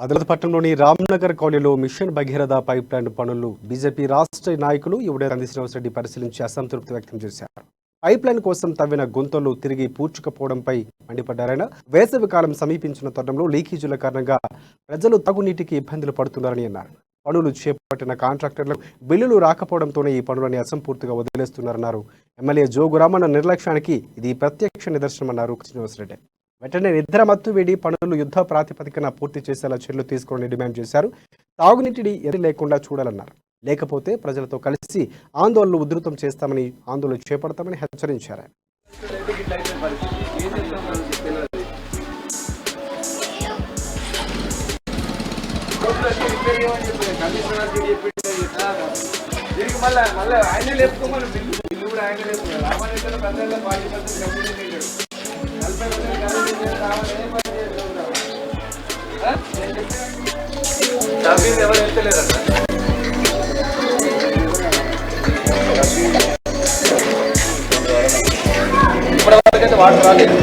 ఆదిలాబాద్ పట్టణంలోని రామ్నగర్ కాలనీలో machine Bhagiratha pipe line పనులు బీజేపీ రాష్ట్ర నాయకులు యువడే శ్రీనివాసరెడ్డి పరిశీలించి అసంతృప్తి వ్యక్తం చేశారు. పైప్ లైన్ కోసం తవ్విన గుంతలు తిరిగి పూడ్చుకపోవడంపై మండిపడ్డారాయన. వేసవి కాలం సమీపించిన తరుణంలో లీకేజీల కారణంగా ప్రజలు తాగునీటికి ఇబ్బందులు పడుతున్నారని అన్నారు. పనులు చేపట్టిన కాంట్రాక్టర్లకు బిల్లులు రాకపోవడంతోనే ఈ పనులని అసంపూర్తిగా వదిలేస్తున్నారన్నారు. ఎమ్మెల్యే జోగురామన్న నిర్లక్ష్యానికి ఇది ప్రత్యక్ష నిదర్శనమన్నారు శ్రీనివాసరెడ్డి. వెంటనే నిద్ర మత్తు వేడి పనులు యుద్ధ ప్రాతిపదికన పూర్తి చేసేలా చర్యలు తీసుకోవాలని డిమాండ్ చేశారు. తాగునీటిని ఎది లేకుండా చూడాలన్నారు. లేకపోతే ప్రజలతో కలిసి ఆందోళనలు ఉధృతం చేస్తామని, ఆందోళన చేపడతామని హెచ్చరించారు. ఎవరు వెళ్తలేరట. ఇప్పటివరకైతే వాటర్ రాలేదు.